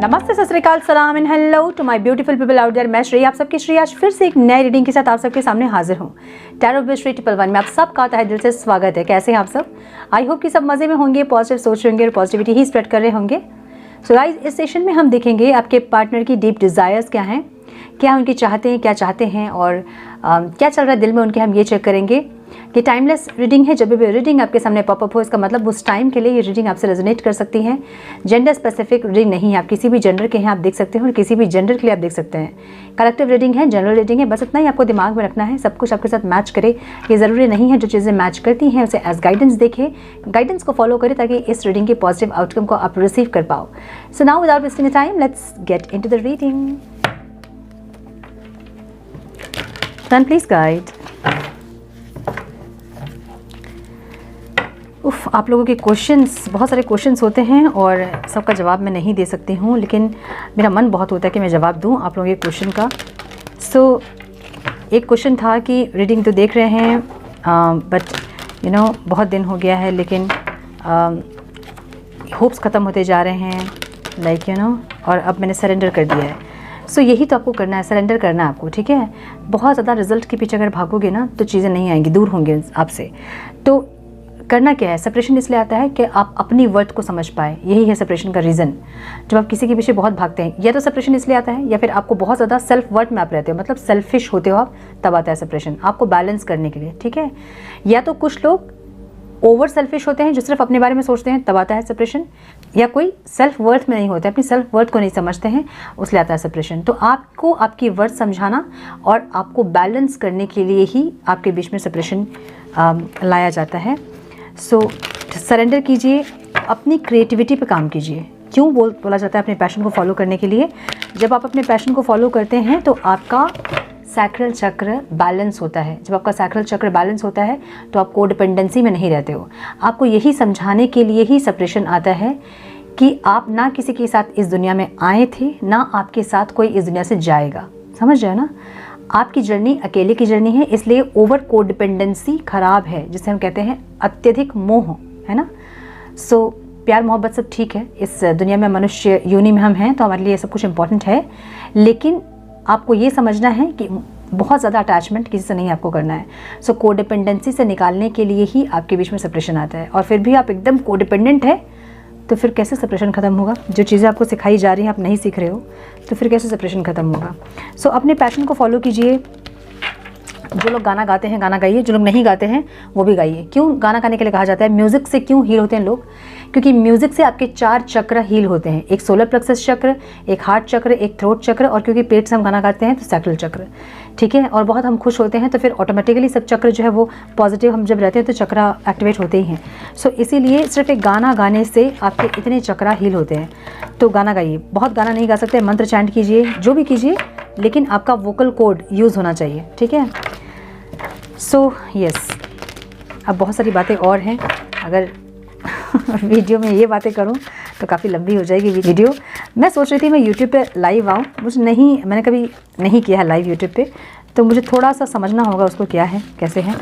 नमस्ते, सत श्री अकाल, सलाम and hello to my beautiful people out there. मैं श्रेया, आप सबकी श्रेया, आज फिर से एक नई रीडिंग के साथ आप सबके सामने हाजिर हूँ। टैरो विद श्री 111 में आप सबका तहे दिल से स्वागत है। कैसे हैं आप सब? आई होप कि सब मज़े में होंगे, पॉजिटिव सोच रहे होंगे और पॉजिटिविटी ही स्प्रेड कर रहे होंगे। सो गाइस, इस सेशन में हम देखेंगे आपके पार्टनर की डीप डिज़ायर्स क्या हैं, क्या उनकी चाहते हैं, क्या चाहते हैं और क्या चल रहा है दिल में उनके। हम ये चेक करेंगे कि टाइमलेस रीडिंग है। जब भी रीडिंग आपके सामने पॉपअप हो, इसका मतलब उस टाइम के लिए ये रीडिंग आपसे रेजोनेट कर सकती है। जेंडर स्पेसिफिक रीडिंग नहीं है, आप किसी भी जेंडर के हैं आप देख सकते हैं और किसी भी जेंडर के लिए आप देख सकते हैं। कलेक्टिव रीडिंग है, जनरल रीडिंग है, बस इतना ही आपको दिमाग में रखना है। सब कुछ आपके साथ मैच करे ये ज़रूरी नहीं है। जो चीज़ें मैच करती हैं उसे एज गाइडेंस देखें, गाइडेंस को फॉलो करें ताकि इस रीडिंग के पॉजिटिव आउटकम को आप रिसीव कर पाओ। So now without wasting time let's get into the reading. Then please guide. आप लोगों के क्वेश्चंस, बहुत सारे क्वेश्चंस होते हैं और सबका जवाब मैं नहीं दे सकती हूँ, लेकिन मेरा मन बहुत होता है कि मैं जवाब दूँ आप लोगों के क्वेश्चन का। सो एक क्वेश्चन था कि रीडिंग तो देख रहे हैं बट बहुत दिन हो गया है, लेकिन होप्स ख़त्म होते जा रहे हैं और अब मैंने सरेंडर कर दिया है। सो यही तो आपको करना है, सरेंडर करना है आपको, ठीक है। बहुत ज़्यादा रिजल्ट के पीछे अगर भागोगे ना तो चीज़ें नहीं आएंगी, दूर होंगे आपसे। तो करना क्या है, सेपरेशन इसलिए आता है कि आप अपनी वर्थ को समझ पाए। यही है सेपरेशन का रीज़न। जब आप किसी के पीछे बहुत भागते हैं, या तो सेपरेशन इसलिए आता है या फिर आपको बहुत ज़्यादा सेल्फ वर्थ में आप रहते हो, मतलब सेल्फिश होते हो आप, तब आता है सेपरेशन आपको बैलेंस करने के लिए, ठीक है। या तो कुछ लोग ओवर सेल्फिश होते हैं जो सिर्फ अपने बारे में सोचते हैं, तब आता है सेपरेशन। या कोई सेल्फ वर्थ में नहीं होते, अपनी सेल्फ वर्थ को नहीं समझते हैं, उसलिए आता है सेपरेशन। तो आपको आपकी वर्थ समझाना और आपको बैलेंस करने के लिए ही आपके बीच में सेपरेशन लाया जाता है। सो सरेंडर कीजिए, अपनी क्रिएटिविटी पे काम कीजिए। क्यों बोला जाता है अपने पैशन को फॉलो करने के लिए? जब आप अपने पैशन को फॉलो करते हैं तो आपका सैक्रल चक्र बैलेंस होता है। जब आपका सैक्रल चक्र बैलेंस होता है तो आप कोडिपेंडेंसी में नहीं रहते हो। आपको यही समझाने के लिए ही सेपरेशन आता है कि आप ना किसी के साथ इस दुनिया में आए थे, ना आपके साथ कोई इस दुनिया से जाएगा। समझ रहे हो ना? आपकी जर्नी अकेले की जर्नी है, इसलिए ओवर कोडिपेंडेंसी खराब है, जिसे हम कहते हैं अत्यधिक मोह, है ना। सो प्यार मोहब्बत सब ठीक है, इस दुनिया में मनुष्य योनि में हम हैं तो हमारे लिए ये सब कुछ इम्पोर्टेंट है, लेकिन आपको ये समझना है कि बहुत ज़्यादा अटैचमेंट किसी से नहीं आपको करना है। सो कोडिपेंडेंसी से निकालने के लिए ही आपके बीच में सेपरेशन आता है। और फिर भी आप एकदम कोडिपेंडेंट है तो फिर कैसे सेपरेशन ख़त्म होगा? जो चीज़ें आपको सिखाई जा रही हैं आप नहीं सीख रहे हो, तो फिर कैसे सेपरेशन ख़त्म होगा? सो अपने पैशन को फॉलो कीजिए। जो लोग गाना गाते हैं गाना गाइए, जो लोग नहीं गाते हैं वो भी गाइए। क्यों गाना गाने के लिए कहा जाता है? म्यूज़िक से क्यों हील होते हैं लोग? क्योंकि म्यूज़िक से आपके 4 चक्र हील होते हैं। एक सोलर प्लेक्सस चक्र, एक हार्ट चक्र, एक थ्रोट चक्र, और क्योंकि पेट से हम गाना गाते हैं तो सैक्रल चक्र, ठीक है। और बहुत हम खुश होते हैं तो फिर ऑटोमेटिकली सब चक्र जो है वो पॉजिटिव, हम जब रहते हैं तो चक्र एक्टिवेट होते ही हैं। सो इसीलिए सिर्फ एक गाना गाने से आपके इतने चक्र हील होते हैं। तो गाना गाइए, बहुत गाना नहीं गा सकते, मंत्र चैंट कीजिए, जो भी कीजिए, लेकिन आपका वोकल कोड यूज़ होना चाहिए, ठीक है। सो यस, अब बहुत सारी बातें और हैं। अगर वीडियो में ये बातें करूं तो काफ़ी लंबी हो जाएगी वीडियो। मैं सोच रही थी मैं यूट्यूब पे लाइव आऊं, मैंने कभी नहीं किया है लाइव यूट्यूब पे, तो मुझे थोड़ा सा समझना होगा उसको क्या है, कैसे है,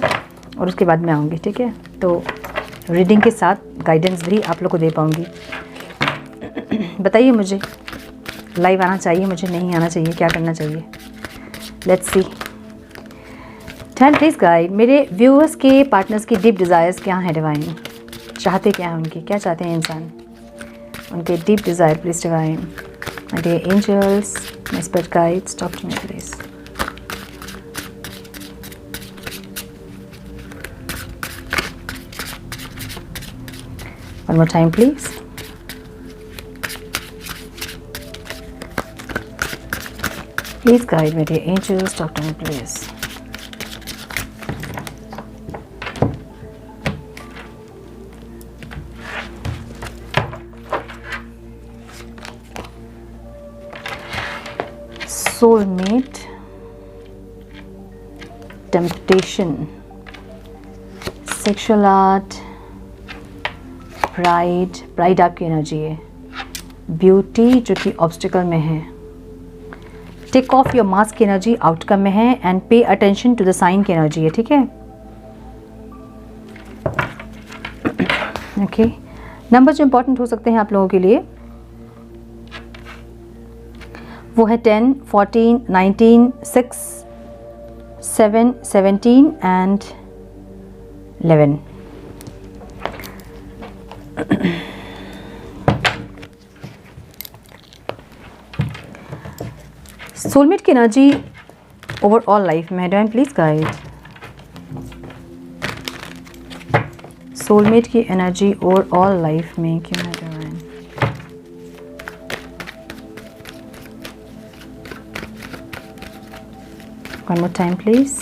और उसके बाद मैं आऊँगी, ठीक है। तो रीडिंग के साथ गाइडेंस भी आप लोग को दे पाऊँगी। बताइए मुझे, लाइव आना चाहिए मुझे, नहीं आना चाहिए, क्या करना चाहिए? Let's see. Time please guide. मेरे व्यूअर्स के पार्टनर्स की डीप डिज़ायर्स क्या हैं डिवाइन? चाहते क्या हैं उनके, क्या चाहते हैं इंसान, उनके deep desire please divine. My dear angels, my spirit guides, talk to me please. One more time please. Please guide me, dear angels, talk to me please. Soulmate, temptation, sexual art, pride आपकी energy है, beauty जो कि obstacle में है, take off your mask की energy outcome में है, and pay attention to the sign की एनर्जी है, ठीक है। ओके, नंबर जो इंपॉर्टेंट हो सकते हैं आप लोगों के लिए वो है 10, 14, 19, 6, 7, 17 एंड 11। सोलमेट की एनर्जी ओवरऑल लाइफ में, डिवाइन प्लीज गाइड। सोलमेट की एनर्जी ओवरऑल लाइफ में क्यों है divine? One more time please.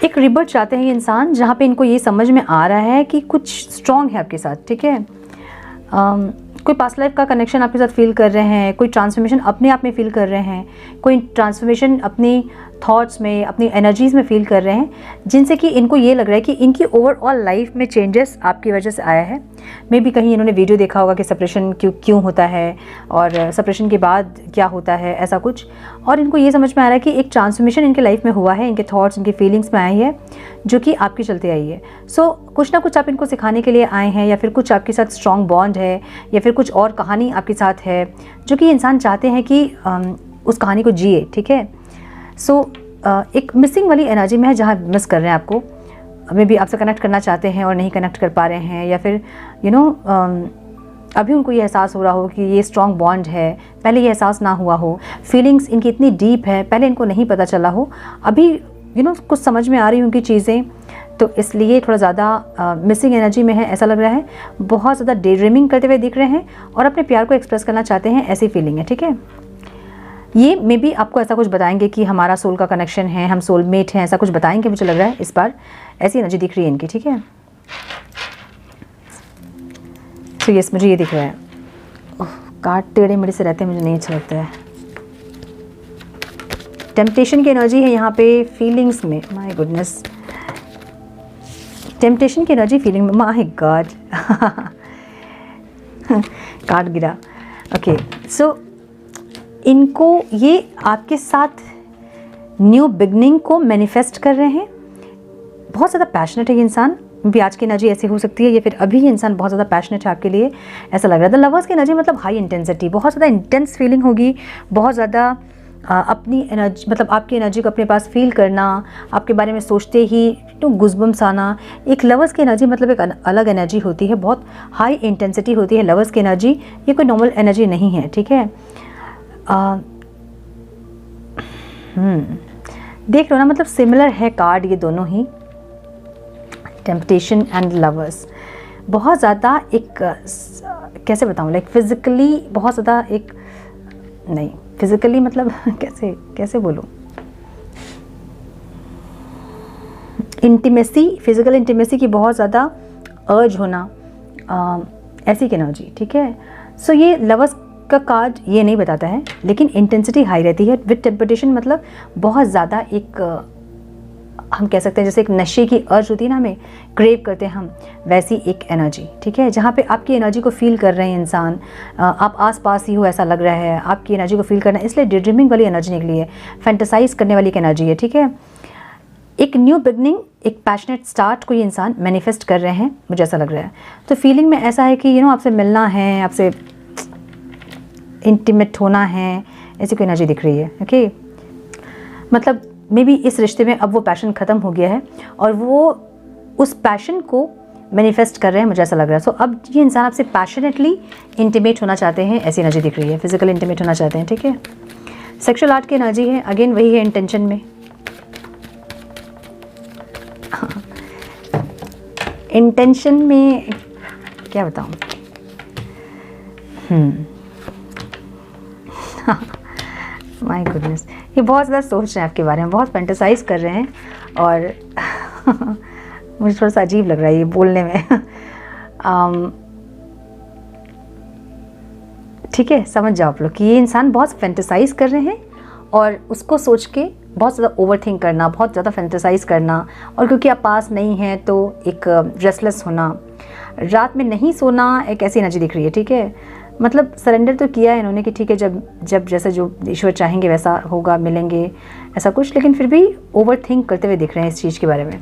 एक रिबर्थ चाहते हैं ये इंसान, जहाँ पे इनको ये समझ में आ रहा है कि कुछ स्ट्रॉन्ग है आपके साथ, ठीक है। कोई पास्ट लाइफ का कनेक्शन आपके साथ फील कर रहे हैं, कोई ट्रांसफॉर्मेशन अपने आप में फील कर रहे हैं, कोई ट्रांसफॉर्मेशन अपनी थॉट्स में, अपनी एनर्जीज़ में फील कर रहे हैं, जिनसे कि इनको ये लग रहा है कि इनकी ओवरऑल लाइफ में चेंजेस आपकी वजह से आया है। मे बी कहीं इन्होंने वीडियो देखा होगा कि सेपरेशन क्यों होता है और सेपरेशन के बाद क्या होता है, ऐसा कुछ। और इनको ये समझ में आ रहा है कि एक ट्रांसफॉर्मेशन इनके लाइफ में हुआ है, इनके थॉट्स, इनकी फीलिंग्स में आई है, जो कि आपके चलते आई है। सो कुछ ना कुछ आप इनको सिखाने के लिए आए हैं, या फिर कुछ आपके साथ स्ट्रॉन्ग बॉन्ड है, या फिर कुछ और कहानी आपके साथ है, जो कि इंसान चाहते हैं कि उस कहानी को जिए, ठीक है। सो एक मिसिंग वाली एनर्जी में है, जहाँ मिस कर रहे हैं आपको, मे बी आपसे कनेक्ट करना चाहते हैं और नहीं कनेक्ट कर पा रहे हैं, या फिर अभी उनको ये एहसास हो रहा हो कि ये स्ट्रॉन्ग बॉन्ड है, पहले ये एहसास ना हुआ हो, फीलिंग्स इनकी इतनी डीप है, पहले इनको नहीं पता चला हो, अभी कुछ समझ में आ रही उनकी चीज़ें, तो इसलिए थोड़ा ज़्यादा मिसिंग एनर्जी में है, ऐसा लग रहा है। बहुत ज़्यादा डे ड्रीमिंग करते हुए दिख रहे हैं और अपने प्यार को एक्सप्रेस करना चाहते हैं, ऐसी फीलिंग है, ठीक है। ये मे बी आपको ऐसा कुछ बताएंगे कि हमारा सोल का कनेक्शन है, हम सोलमेट हैं, ऐसा कुछ बताएंगे, मुझे लग रहा है इस बार ऐसी एनर्जी दिख रही है इनकी, ठीक है। तो यस, मुझे ये दिख रहा है। कार्ड टेढ़े मेढ़े से रहते हैं, मुझे नहीं अच्छा लगता है। टेम्पटेशन की एनर्जी है यहाँ पे फीलिंग्स में, माय गुडनेस, टेम्पटेशन की एनर्जी फीलिंग में, माय गॉड। कार्ड गिरा। ओके, सो इनको ये आपके साथ न्यू बिगनिंग को मैनिफेस्ट कर रहे हैं। बहुत ज़्यादा पैशनेट है ये इंसान, भी आज की एनर्जी ऐसी हो सकती है, या फिर अभी ये इंसान बहुत ज़्यादा पैशनेट है आपके लिए, ऐसा लग रहा है। द लवर्स की एनर्जी मतलब हाई इंटेंसिटी, बहुत ज़्यादा इंटेंस फीलिंग होगी, बहुत ज़्यादा अपनी एनर्जी, मतलब आपकी एनर्जी को अपने पास फील करना, आपके बारे में सोचते ही गुज़बम्स आना। एक लवर्स की एनर्जी मतलब एक अलग एनर्जी होती है, बहुत हाई इंटेंसिटी होती है लवर्स की एनर्जी, ये कोई नॉर्मल एनर्जी नहीं है, ठीक है। देख लो ना, मतलब सिमिलर है कार्ड ये दोनों ही, टेम्पटेशन एंड लवर्स। बहुत ज़्यादा एक कैसे बताऊँ, लाइक फिज़िकली बहुत ज़्यादा एक, नहीं फिज़िकली मतलब कैसे बोलूँ, इंटीमेसी, फिज़िकल इंटीमेसी की बहुत ज़्यादा अर्ज होना, ऐसी की एनर्जी, ठीक है। सो ये लवर्स का कार्ड ये नहीं बताता है, लेकिन इंटेंसिटी हाई रहती है विद टेम्पटेशन, मतलब बहुत ज़्यादा एक हम कह सकते हैं जैसे एक नशे की अर्ज होती है ना, हमें क्रेव करते हैं हम, वैसी एक एनर्जी, ठीक है। जहाँ पे आपकी एनर्जी को फील कर रहे हैं इंसान, आप आस पास ही हो ऐसा लग रहा है, आपकी एनर्जी को फील करना, इसलिए डे ड्रीमिंग वाली एनर्जी निकली है, फैंटेसाइज करने वाली एक एनर्जी है, ठीक है। एक न्यू बिगनिंग, एक पैशनेट स्टार्ट को ये इंसान मैनिफेस्ट कर रहे हैं, मुझे ऐसा लग रहा है। तो फीलिंग में ऐसा है कि आपसे मिलना है, आपसे इंटीमेट होना है, ऐसी कोई एनर्जी दिख रही है, ओके। मतलब मे बी इस रिश्ते में अब वो पैशन ख़त्म हो गया है और वो उस पैशन को मैनिफेस्ट कर रहे हैं, मुझे ऐसा लग रहा है। सो अब ये इंसान आपसे पैशनेटली इंटीमेट होना चाहते हैं, ऐसी एनर्जी दिख रही है, फिजिकल इंटीमेट होना चाहते हैं, ठीक है। सेक्सुअल आर्ट की एनर्जी है, अगेन वही है इंटेंशन में। इंटेंशन में क्या बताऊँ, माय गुडनेस, ये बहुत ज़्यादा सोच रहे हैं आपके बारे में, बहुत फैंटेसाइज कर रहे हैं, और मुझे थोड़ा सा अजीब लग रहा है ये बोलने में। ठीक है, समझ जाओ आप लोग कि ये इंसान बहुत फैंटेसाइज कर रहे हैं, और उसको सोच के बहुत ज़्यादा ओवरथिंक करना, बहुत ज़्यादा फैंटेसाइज करना, और क्योंकि आप पास नहीं हैं तो एक रेस्टलेस होना, रात में नहीं सोना, एक ऐसी एनर्जी दिख रही है, ठीक है। मतलब सरेंडर तो किया है इन्होंने कि ठीक है, जब जैसा जो ईश्वर चाहेंगे वैसा होगा, मिलेंगे, ऐसा कुछ, लेकिन फिर भी ओवर थिंक करते हुए दिख रहे हैं इस चीज़ के बारे में।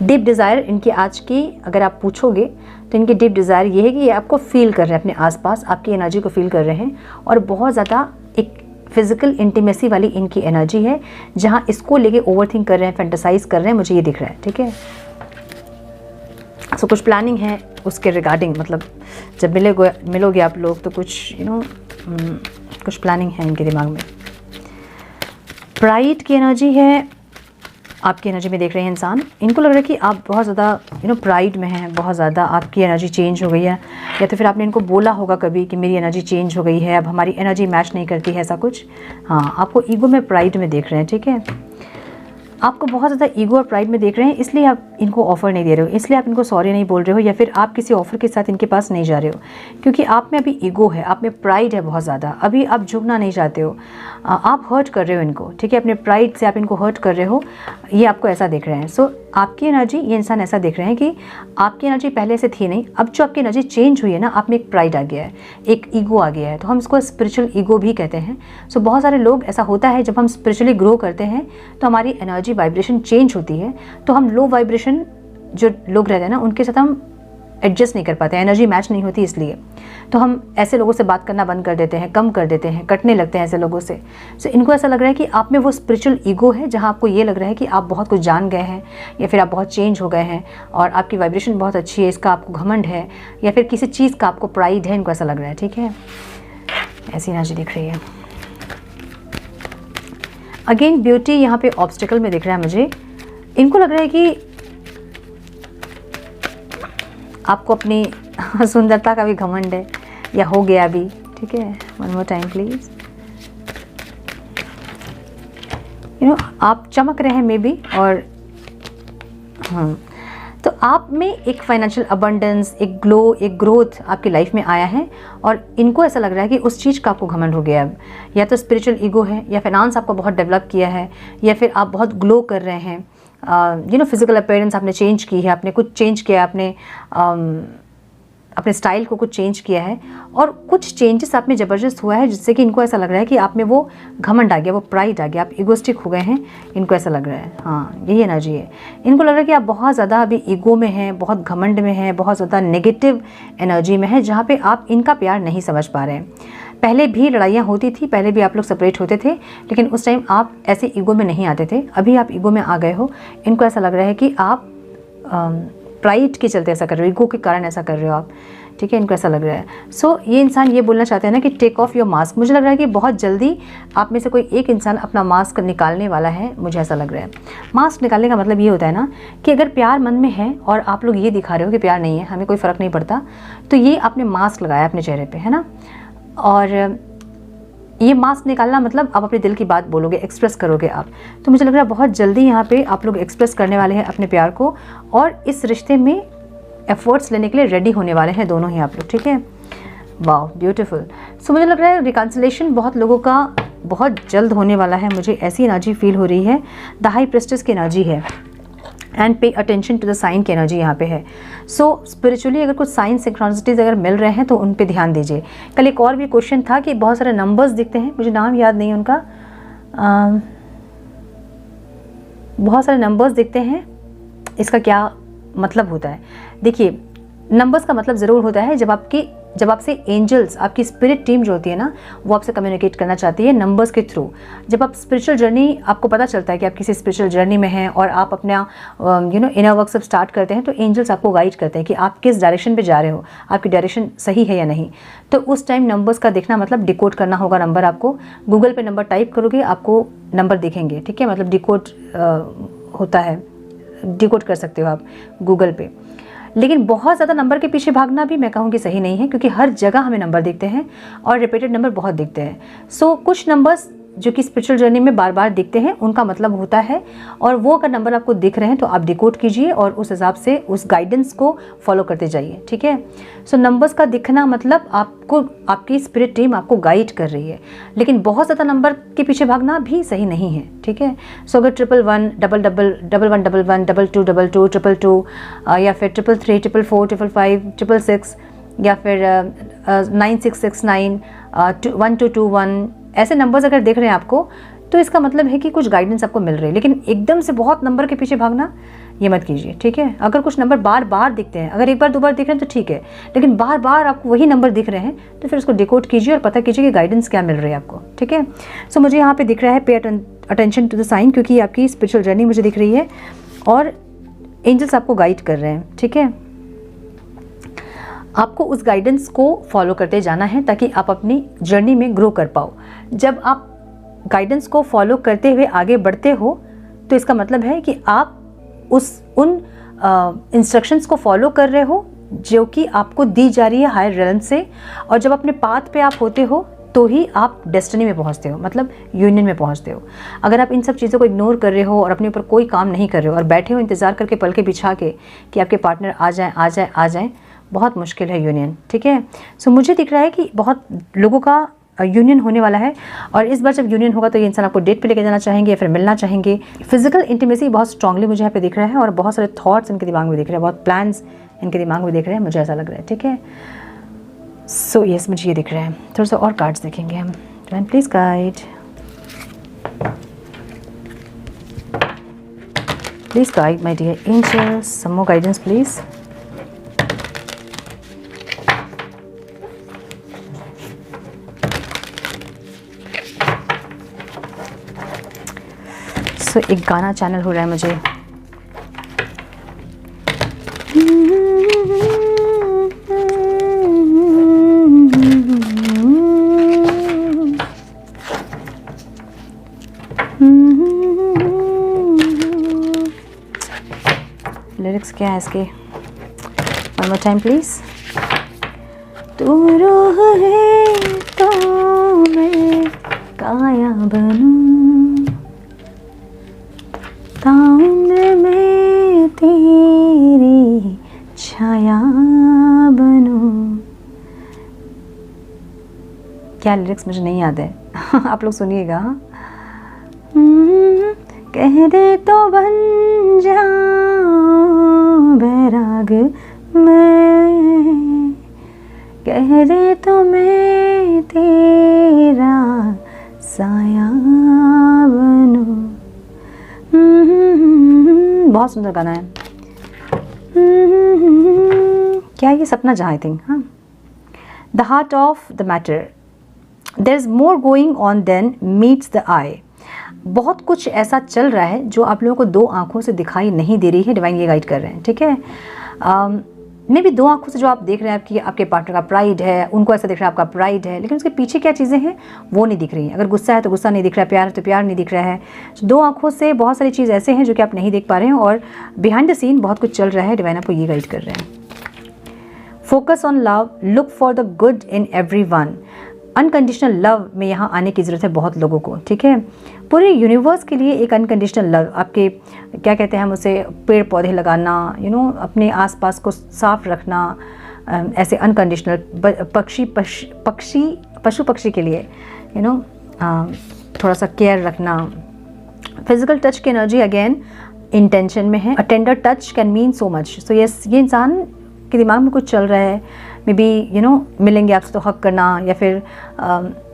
डीप डिज़ायर इनकी आज की अगर आप पूछोगे तो इनकी डीप डिज़ायर ये है कि ये आपको फील कर रहे हैं, अपने आसपास आपकी एनर्जी को फील कर रहे हैं, और बहुत ज़्यादा एक फिजिकल इंटीमेसी वाली इनकी एनर्जी है, जहाँ इसको लेके ओवर थिंक कर रहे हैं, फैंटेसाइज कर रहे हैं, मुझे ये दिख रहा है। ठीक है, सो कुछ प्लानिंग है उसके रिगार्डिंग, मतलब जब मिलोगे आप लोग तो कुछ कुछ प्लानिंग है इनके दिमाग में। प्राइड की एनर्जी है आपकी एनर्जी में देख रहे हैं इंसान। इनको लग रहा है कि आप बहुत ज़्यादा प्राइड में हैं, बहुत ज़्यादा आपकी एनर्जी चेंज हो गई है, या तो फिर आपने इनको बोला होगा कभी कि मेरी एनर्जी चेंज हो गई है, अब हमारी एनर्जी मैच नहीं करती है, ऐसा कुछ। हाँ, आपको ईगो में प्राइड में देख रहे हैं। ठीक है, आपको बहुत ज़्यादा ईगो और प्राइड में देख रहे हैं, इसलिए आप इनको ऑफ़र नहीं दे रहे हो, इसलिए आप इनको सॉरी नहीं बोल रहे हो, या फिर आप किसी ऑफ़र के साथ इनके पास नहीं जा रहे हो, क्योंकि आप में अभी ईगो है, आप में प्राइड है बहुत ज़्यादा, अभी आप झुकना नहीं चाहते हो, आप हर्ट कर रहे हो इनको। ठीक है, अपने प्राइड से आप इनको हर्ट कर रहे हो, ये आपको ऐसा देख रहे हैं। सो आपकी एनर्जी, ये इंसान ऐसा देख रहे हैं कि आपकी एनर्जी पहले से थी नहीं, अब जो आपकी एनर्जी चेंज हुई है ना, आप में एक प्राइड आ गया है, एक ईगो आ गया है, तो हम इसको स्पिरिचुअल ईगो भी कहते हैं। सो बहुत सारे लोग ऐसा होता है, जब हम स्पिरिचुअली ग्रो करते हैं तो हमारी एनर्जी वाइब्रेशन चेंज होती है, तो हम लो वाइब्रेशन जो लोग रहते हैं ना, उनके साथ हम एडजस्ट नहीं कर पाते, एनर्जी मैच नहीं होती, इसलिए तो हम ऐसे लोगों से बात करना बंद कर देते हैं, कम कर देते हैं, कटने लगते हैं ऐसे लोगों से। सो इनको ऐसा लग रहा है कि आप में वो स्पिरिचुअल ईगो है, जहाँ आपको ये लग रहा है कि आप बहुत कुछ जान गए हैं, या फिर आप बहुत चेंज हो गए हैं और आपकी वाइब्रेशन बहुत अच्छी है, इसका आपको घमंड है, या फिर किसी चीज़ का आपको प्राइड है, इनको ऐसा लग रहा है। ठीक है, ऐसी एनर्जी दिख रही है। अगेन ब्यूटी यहाँ पे ऑब्स्टिकल में दिख रहा है मुझे। इनको लग रहा है कि आपको अपनी सुंदरता का भी घमंड है, या हो गया भी। ठीक है, वन मोर टाइम प्लीज। आप चमक रहे हैं मे बी, और तो आप में एक फाइनेंशियल अबंडेंस, एक ग्लो, एक ग्रोथ आपकी लाइफ में आया है, और इनको ऐसा लग रहा है कि उस चीज़ का आपको घमंड हो गया अब, या तो स्पिरिचुअल ईगो है, या फाइनेंस आपको बहुत डेवलप किया है, या फिर आप बहुत ग्लो कर रहे हैं, फिजिकल अपीयरेंस आपने चेंज की है, आपने कुछ चेंज किया, आपने अपने स्टाइल को कुछ चेंज किया है, और कुछ चेंजेस आप में ज़बरदस्त हुआ है, जिससे कि इनको ऐसा लग रहा है कि आप में वो घमंड आ गया, वो प्राइड आ गया, आप ईगोस्टिक हो गए हैं, इनको ऐसा लग रहा है। हाँ, यही एनर्जी है। इनको लग रहा है कि आप बहुत ज़्यादा अभी ईगो में हैं, बहुत घमंड में हैं, बहुत ज़्यादा नेगेटिव एनर्जी में है, जहाँ पे आप इनका प्यार नहीं समझ पा रहे हैं। पहले भी लड़ाइयाँ होती थी, पहले भी आप लोग सेपरेट होते थे, लेकिन उस टाइम आप ऐसे ईगो में नहीं आते थे, अभी आप ईगो में आ गए हो। इनको ऐसा लग रहा है कि आप प्राइड के चलते ऐसा कर रहे हो, ईगो के कारण ऐसा कर रहे हो आप। ठीक है, इनको ऐसा लग रहा है। सो ये इंसान ये बोलना चाहते हैं ना कि टेक ऑफ योर मास्क। मुझे लग रहा है कि बहुत जल्दी आप में से कोई एक इंसान अपना मास्क निकालने वाला है, मुझे ऐसा लग रहा है। मास्क निकालने का मतलब ये होता है ना कि अगर प्यार मन में है और आप लोग ये दिखा रहे हो कि प्यार नहीं है, हमें कोई फ़र्क नहीं पड़ता, तो ये आपने मास्क लगाया अपने चेहरे पर, है ना। और ये मास्क निकालना मतलब आप अपने दिल की बात बोलोगे, एक्सप्रेस करोगे आप। तो मुझे लग रहा है बहुत जल्दी यहाँ पे आप लोग एक्सप्रेस करने वाले हैं अपने प्यार को, और इस रिश्ते में एफर्ट्स लेने के लिए रेडी होने वाले हैं दोनों ही आप लोग। ठीक है, वाह ब्यूटीफुल। सो मुझे लग रहा है रिकन्सिलेशन बहुत लोगों का बहुत जल्द होने वाला है, मुझे ऐसी एनर्जी फील हो रही है। द हाई प्रेस्टिस की एनर्जी है, and pay attention to the sign की एनर्जी यहाँ पे है। सो स्पिरिचुअली अगर कुछ साइन सिंक्रोनिसिटीज अगर मिल रहे हैं तो उन पे ध्यान दीजिए। कल एक और भी क्वेश्चन था कि बहुत सारे नंबर्स दिखते हैं, मुझे नाम याद नहीं उनका, बहुत सारे नंबर्स दिखते हैं, इसका क्या मतलब होता है? देखिए, नंबर्स का मतलब ज़रूर होता है जब आपसे एंजल्स, आपकी स्पिरिट टीम जो होती है ना, वो आपसे कम्युनिकेट करना चाहती है नंबर्स के थ्रू। जब आप स्पिरिचुअल जर्नी, आपको पता चलता है कि आप किसी स्पिरिचुअल जर्नी में हैं और आप अपना इनर वर्क सब स्टार्ट करते हैं, तो एंजल्स आपको गाइड करते हैं कि आप किस डायरेक्शन पे जा रहे हो, आपकी डायरेक्शन सही है या नहीं। तो उस टाइम नंबर्स का देखना मतलब डिकोड करना होगा नंबर। आपको गूगल पे नंबर टाइप करोगे, आपको नंबर दिखेंगे। ठीक है, मतलब डिकोड होता है, डिकोड कर सकते हो आप गूगल पे। लेकिन बहुत ज़्यादा नंबर के पीछे भागना भी मैं कहूँगी सही नहीं है, क्योंकि हर जगह हमें नंबर दिखते हैं और रिपीटेड नंबर बहुत दिखते हैं। सो कुछ नंबर्स जो कि स्पिरिचुअल जर्नी में बार बार दिखते हैं उनका मतलब होता है, और वो अगर नंबर आपको दिख रहे हैं तो आप डिकोड कीजिए और उस हिसाब से उस गाइडेंस को फॉलो करते जाइए, ठीक है। सो नंबर्स का दिखना मतलब आपको, आपकी स्पिरिट टीम आपको गाइड कर रही है, लेकिन बहुत ज़्यादा नंबर के पीछे भागना भी सही नहीं है, ठीक है। सो अगर 11 11 11 11 22 22 222 या फिर 33 44 55 666 या फिर 9669 1221 ऐसे नंबर्स अगर देख रहे हैं आपको, तो इसका मतलब है कि कुछ गाइडेंस आपको मिल रही है। लेकिन एकदम से बहुत नंबर के पीछे भागना ये मत कीजिए, ठीक है। अगर कुछ नंबर बार बार दिखते हैं, अगर एक बार दो बार दिख रहे हैं तो ठीक है, लेकिन बार बार आपको वही नंबर दिख रहे हैं तो फिर उसको डिकोड कीजिए और पता कीजिए कि गाइडेंस क्या मिल रही है आपको, ठीक है। सो मुझे यहाँ पे दिख रहा है पे अटेंशन टू द साइन, क्योंकि आपकी स्पिरिचुअल जर्नी मुझे दिख रही है और एंजल्स आपको गाइड कर रहे हैं, ठीक है। आपको उस गाइडेंस को फॉलो करते जाना है ताकि आप अपनी जर्नी में ग्रो कर पाओ। जब आप गाइडेंस को फॉलो करते हुए आगे बढ़ते हो तो इसका मतलब है कि आप उन इंस्ट्रक्शंस को फॉलो कर रहे हो जो कि आपको दी जा रही है हायर रेलम से, और जब अपने पाथ पे आप होते हो तो ही आप डेस्टिनी में पहुंचते हो, मतलब यूनियन में पहुंचते हो। अगर आप इन सब चीज़ों को इग्नोर कर रहे हो और अपने ऊपर कोई काम नहीं कर रहे हो और बैठे हो इंतज़ार करके पल के बिछा के कि आपके पार्टनर आ जाएं आ जाएं आ जाएं, बहुत मुश्किल है यूनियन, ठीक है। सो मुझे दिख रहा है कि बहुत लोगों का यूनियन होने वाला है, और इस बार जब यूनियन होगा तो ये इंसान आपको डेट पे लेके जाना चाहेंगे या फिर मिलना चाहेंगे। फिजिकल इंटीमेसी बहुत स्ट्रांगली मुझे यहाँ पे दिख रहा है, और बहुत सारे थॉट्स इनके दिमाग में दिख रहे हैं, बहुत प्लान्स इनके दिमाग में दिख रहे हैं, मुझे ऐसा लग रहा है, ठीक है। सो यस, मुझे ये दिख रहा है। थोड़ा सा और कार्ड्स देखेंगे हम। Divine please guide, please guide my dear angels, some more guidance please. So एक गाना चैनल हो रहा है मुझे। लिरिक्स क्या है इसके? One more time please. तू रूह है तो मैं काया बनूं, ताउम्र में तेरी छाया बनूं। क्या लिरिक्स मुझे नहीं याद है आप लोग सुनिएगा। कह दे तो बन जाऊं बैराग मैं, कह दे तो मैं तेरा साया बनूं। बहुत सुंदर गाना है। क्या ये सपना जहाँ, आई थिंक, हाँ। The heart of the matter, there is more going on than meets the eye. बहुत कुछ ऐसा चल रहा है जो आप लोगों को दो आंखों से दिखाई नहीं दे रही है, डिवाइन ये गाइड कर रहे हैं, ठीक है। मे भी दो आंखों से जो आप देख रहे हैं कि आपके पार्टनर का प्राइड है, उनको ऐसा दिख रहा है आपका प्राइड है, लेकिन उसके पीछे क्या चीज़ें हैं वो नहीं दिख रही हैं। अगर गुस्सा है तो गुस्सा नहीं दिख रहा है, प्यार है तो प्यार नहीं दिख रहा है। तो दो आंखों से बहुत सारी चीज़ ऐसे हैं जो कि आप नहीं देख पा रहे हैं, और बिहाइंड द सीन बहुत कुछ चल रहा है। डिवाइन आपको ये गाइड कर रहे हैं। Focus on love, look for the good in everyone. Unconditional love में यहाँ आने की ज़रूरत है बहुत लोगों को, ठीक है। पूरे यूनिवर्स के लिए एक अनकंडीशनल लव, आपके क्या कहते हैं हम उसे, पेड़ पौधे लगाना, अपने आसपास को साफ रखना, ऐसे अनकंडीशनल पशु पक्षी के लिए थोड़ा सा केयर रखना। फिजिकल टच की एनर्जी अगेन इंटेंशन में है। A tender touch can mean so much. So yes, ये इंसान के दिमाग में कुछ चल रहा है, मे बी मिलेंगे आपसे तो हक करना, या फिर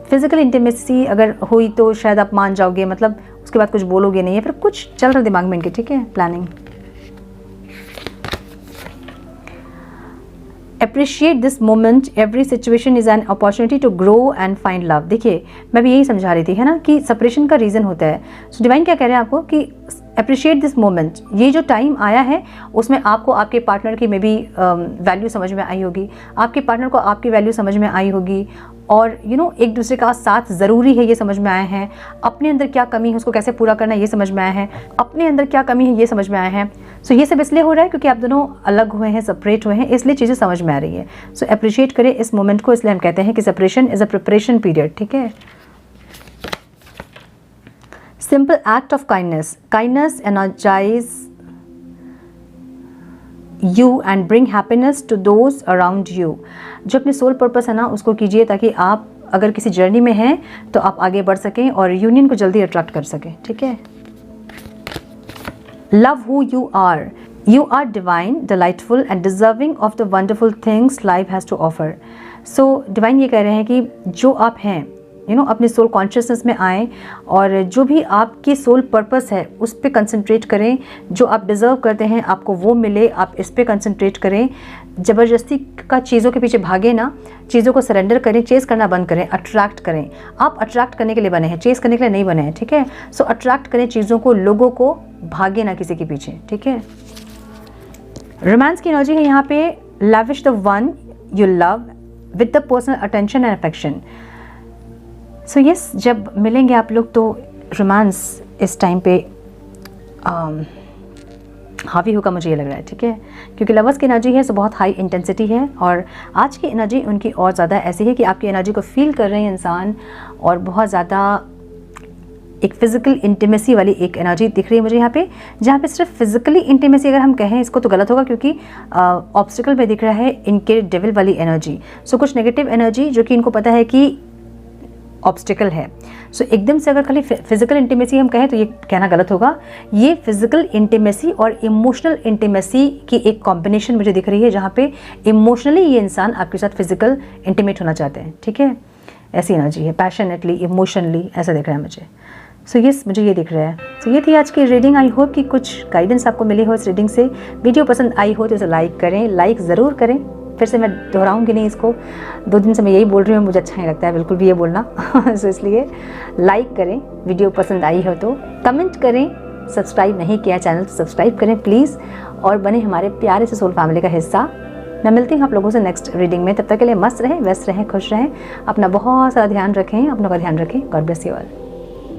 फिजिकल इंटीमेसी अगर हुई तो शायद आप मान जाओगे, मतलब उसके बाद कुछ बोलोगे नहीं, या फिर कुछ चल रहा है दिमाग में इनके, ठीक है, planning. Appreciate this moment, every situation is an opportunity to grow and find love. देखिए, मैं भी यही समझा रही थी, है ना, कि सेपरेशन का रीज़न होता है। सो डिवाइन क्या कह रहे हैं आपको कि अप्रिशिएट दिस मोमेंट, ये जो टाइम आया है उसमें आपको आपके पार्टनर की मे बी वैल्यू समझ में आई होगी, आपके पार्टनर को आपकी वैल्यू समझ में आई होगी, और एक दूसरे का साथ ज़रूरी है ये समझ में आया है। अपने अंदर क्या कमी है उसको कैसे पूरा करना है ये समझ में आया है, अपने अंदर क्या कमी है ये समझ में आया है। सो ये सब इसलिए हो रहा है क्योंकि आप दोनों अलग हुए हैं, सेपरेट हुए हैं, इसलिए चीज़ें समझ में आ रही है। सो अप्रिशिएट करें इस मोमेंट को, इसलिए हम कहते हैं कि separation is a preparation period, ठीक है। Simple act of kindness, kindness energise you and bring happiness to those around you. जो अपने सोल पर्पस है ना उसको कीजिए, ताकि आप अगर किसी जर्नी में हैं तो आप आगे बढ़ सकें और यूनियन को जल्दी अट्रैक्ट कर सकें, ठीक है। Love who you are, you are divine, delightful and deserving of the wonderful things life has to offer. So divine ये कह रहे हैं कि जो आप हैं अपने सोल कॉन्शियसनेस में आएँ और जो भी आपकी सोल पर्पस है उस पर कंसंट्रेट करें। जो आप डिज़र्व करते हैं आपको वो मिले, आप इस पे कंसंट्रेट करें। ज़बरदस्ती का चीज़ों के पीछे भागे ना, चीज़ों को सरेंडर करें, चेस करना बंद करें, अट्रैक्ट करें। आप अट्रैक्ट करने के लिए बने हैं, चेस करने के लिए नहीं बने हैं, ठीक है। सो अट्रैक्ट करें चीज़ों को, लोगों को, भागे ना किसी के पीछे, ठीक है। रोमांस की एनर्जी है यहाँ पे, lavish the one you love with the personal attention and affection. So yes, जब मिलेंगे आप लोग तो रोमांस इस टाइम पे हावी होगा, मुझे ये लग रहा है, ठीक है। क्योंकि लवर्स की एनर्जी है तो बहुत हाई इंटेंसिटी है और आज की एनर्जी उनकी और ज़्यादा ऐसी है कि आपकी एनर्जी को फील कर रहे हैं इंसान और बहुत ज़्यादा एक फिजिकल इंटीमेसी वाली एक एनर्जी दिख रही है मुझे यहाँ पे, जहाँ पे सिर्फ फिजिकली इंटीमेसी अगर हम कहें इसको तो गलत होगा, क्योंकि ऑब्स्टिकल में दिख रहा है इनके डेविल वाली एनर्जी। सो कुछ नेगेटिव एनर्जी जो कि इनको पता है कि ऑब्स्टिकल है। सो एकदम से अगर खाली फिजिकल इंटीमेसी हम कहें तो ये कहना गलत होगा। ये फिजिकल इंटीमेसी और इमोशनल इंटीमेसी की एक कॉम्बिनेशन मुझे दिख रही है, जहाँ पे इमोशनली ये इंसान आपके साथ फिजिकल इंटीमेट होना चाहते हैं, ठीक है। ऐसी एनर्जी है, पैशनेटली, इमोशनली, ऐसा दिख रहा है मुझे। सो यस, मुझे ये दिख रहा है। सो ये थी आज की रीडिंग। आई होप कि कुछ गाइडेंस आपको मिली हो इस रीडिंग से। वीडियो पसंद आई हो तो इसे लाइक करें, लाइक ज़रूर करें। फिर से मैं दोहराऊंगी नहीं इसको, 2 दिन से मैं यही बोल रही हूँ, मुझे अच्छा नहीं लगता है बिल्कुल भी ये बोलना। सो इसलिए लाइक करें, वीडियो पसंद आई हो तो कमेंट करें, सब्सक्राइब नहीं किया चैनल तो सब्सक्राइब करें प्लीज़, और बने हमारे प्यारे से सोल फैमिली का हिस्सा। मैं मिलती हूँ आप लोगों से नेक्स्ट रीडिंग में। तब तक के लिए मस्त रहें, व्यस्त रहें, खुश रहें, अपना बहुत सारा ध्यान रखें, अपनों का ध्यान रखें। God bless you all.